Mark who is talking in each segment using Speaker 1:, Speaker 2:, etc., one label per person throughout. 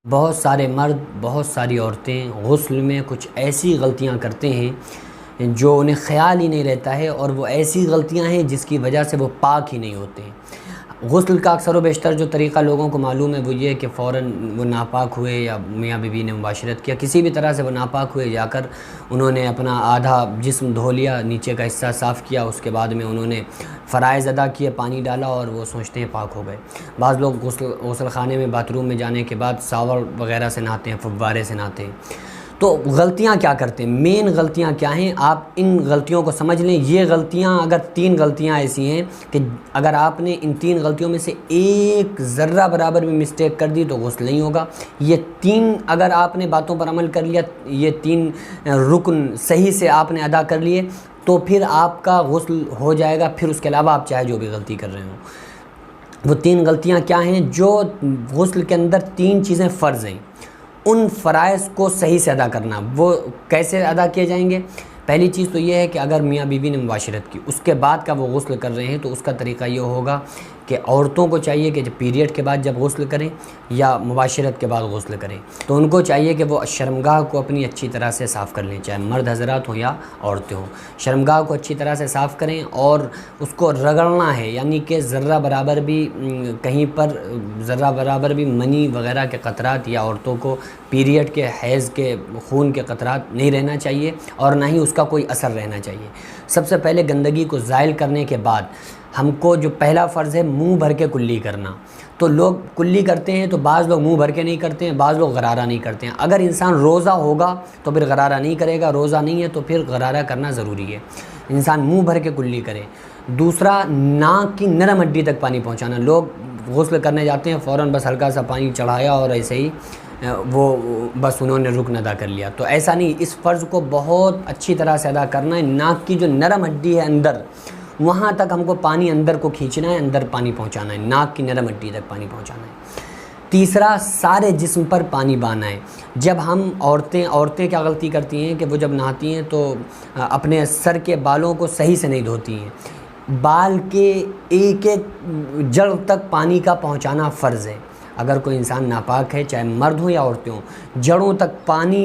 Speaker 1: بہت سارے مرد، بہت ساری عورتیں غسل میں کچھ ایسی غلطیاں کرتے ہیں جو انہیں خیال ہی نہیں رہتا ہے، اور وہ ایسی غلطیاں ہیں جس کی وجہ سے وہ پاک ہی نہیں ہوتے ہیں۔ غسل کا اکثر و بیشتر جو طریقہ لوگوں کو معلوم ہے وہ یہ ہے کہ فوراً وہ ناپاک ہوئے یا میاں بیوی نے مباشرت کیا، کسی بھی طرح سے وہ ناپاک ہوئے، جا کر انہوں نے اپنا آدھا جسم دھو لیا، نیچے کا حصہ صاف کیا، اس کے بعد میں انہوں نے فرائض ادا کیے، پانی ڈالا اور وہ سوچتے ہیں پاک ہو گئے۔ بعض لوگ غسل خانے میں باتھ روم میں جانے کے بعد شاور وغیرہ سے نہاتے ہیں، فوارے سے نہاتے ہیں۔ تو غلطیاں کیا کرتے ہیں، مین غلطیاں کیا ہیں، آپ ان غلطیوں کو سمجھ لیں۔ یہ غلطیاں، اگر 3 غلطیاں ایسی ہیں کہ اگر آپ نے ان 3 غلطیوں میں سے ایک ذرہ برابر بھی مسٹیک کر دی تو غسل نہیں ہوگا۔ یہ 3 اگر آپ نے باتوں پر عمل کر لیا، یہ 3 رکن صحیح سے آپ نے ادا کر لیے تو پھر آپ کا غسل ہو جائے گا، پھر اس کے علاوہ آپ چاہے جو بھی غلطی کر رہے ہوں۔ وہ 3 غلطیاں کیا ہیں؟ جو غسل کے اندر 3 چیزیں فرض ہیں، ان فرائض کو صحیح سے ادا کرنا۔ وہ کیسے ادا کیے جائیں گے؟ پہلی چیز تو یہ ہے کہ اگر میاں بیوی نے مباشرت کی، اس کے بعد کا وہ غسل کر رہے ہیں تو اس کا طریقہ یہ ہوگا کہ عورتوں کو چاہیے کہ جب پیریڈ کے بعد جب غسل کریں یا مباشرت کے بعد غسل کریں تو ان کو چاہیے کہ وہ شرمگاہ کو اپنی اچھی طرح سے صاف کر لیں، چاہے مرد حضرات ہوں یا عورتیں ہوں۔ شرمگاہ کو اچھی طرح سے صاف کریں اور اس کو رگڑنا ہے، یعنی کہ ذرہ برابر بھی کہیں پر ذرہ برابر بھی منی وغیرہ کے قطرات، یا عورتوں کو پیریڈ کے حیض کے خون کے قطرات نہیں رہنا چاہیے، اور نہ ہی اس کا کوئی اثر رہنا چاہیے۔ سب سے پہلے گندگی کو زائل کرنے کے بعد ہم کو جو پہلا فرض ہے منہ بھر کے کلی کرنا۔ تو لوگ کلی کرتے ہیں تو بعض لوگ منہ بھر کے نہیں کرتے ہیں، بعض لوگ غرارہ نہیں کرتے ہیں۔ اگر انسان روزہ ہوگا تو پھر غرارہ نہیں کرے گا، روزہ نہیں ہے تو پھر غرارہ کرنا ضروری ہے۔ انسان منہ بھر کے کلی کرے۔ دوسرا، ناک کی نرم ہڈی تک پانی پہنچانا۔ لوگ غسل کرنے جاتے ہیں، فوراً بس ہلکا سا پانی چڑھایا اور ایسے ہی وہ بس انہوں نے رکن ادا کر لیا، تو ایسا نہیں۔ اس فرض کو بہت اچھی طرح سے ادا کرنا ہے۔ ناک کی جو نرم ہڈی ہے اندر، وہاں تک ہم کو پانی اندر کو کھینچنا ہے، اندر پانی پہنچانا ہے، ناک کی نرم ہڈی تک پانی پہنچانا ہے۔ تیسرا، سارے جسم پر پانی بہانا ہے۔ جب ہم عورتیں کیا غلطی کرتی ہیں کہ وہ جب نہاتی ہیں تو اپنے سر کے بالوں کو صحیح سے نہیں دھوتی ہیں۔ بال کے ایک ایک جڑ تک پانی کا پہنچانا فرض ہے۔ اگر کوئی انسان ناپاک ہے، چاہے مرد ہوں یا عورتیں ہوں، جڑوں تک پانی،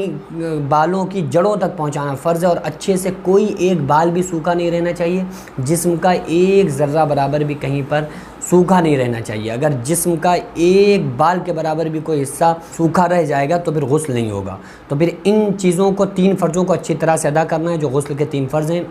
Speaker 1: بالوں کی جڑوں تک پہنچانا فرض ہے، اور اچھے سے کوئی ایک بال بھی سوکھا نہیں رہنا چاہیے۔ جسم کا ایک ذرہ برابر بھی کہیں پر سوکھا نہیں رہنا چاہیے۔ اگر جسم کا ایک بال کے برابر بھی کوئی حصہ سوکھا رہ جائے گا تو پھر غسل نہیں ہوگا۔ تو پھر ان چیزوں کو، 3 فرضوں کو اچھی طرح سے ادا کرنا ہے جو غسل کے 3 فرض ہیں۔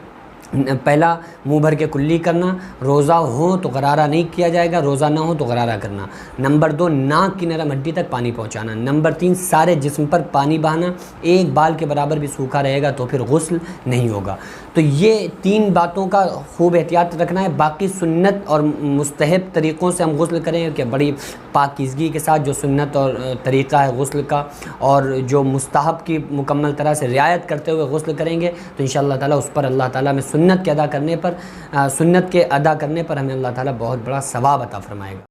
Speaker 1: پہلا، منہ بھر کے کلی کرنا۔ روزہ ہو تو غرارہ نہیں کیا جائے گا، روزہ نہ ہو تو غرارہ کرنا۔ نمبر 2، ناک کی نرم ہڈی تک پانی پہنچانا۔ نمبر 3، سارے جسم پر پانی بہانا۔ ایک بال کے برابر بھی سوکھا رہے گا تو پھر غسل نہیں ہوگا۔ تو یہ 3 باتوں کا خوب احتیاط رکھنا ہے۔ باقی سنت اور مستحب طریقوں سے ہم غسل کریں کہ بڑی پاکیزگی کے ساتھ، جو سنت اور طریقہ ہے غسل کا، اور جو مستحب کی مکمل طرح سے رعایت کرتے ہوئے غسل کریں گے تو انشاءاللہ تعالیٰ اس پر اللہ تعالیٰ میں سنت کے ادا کرنے پر ہمیں اللہ تعالیٰ بہت بڑا ثواب عطا فرمائے گا۔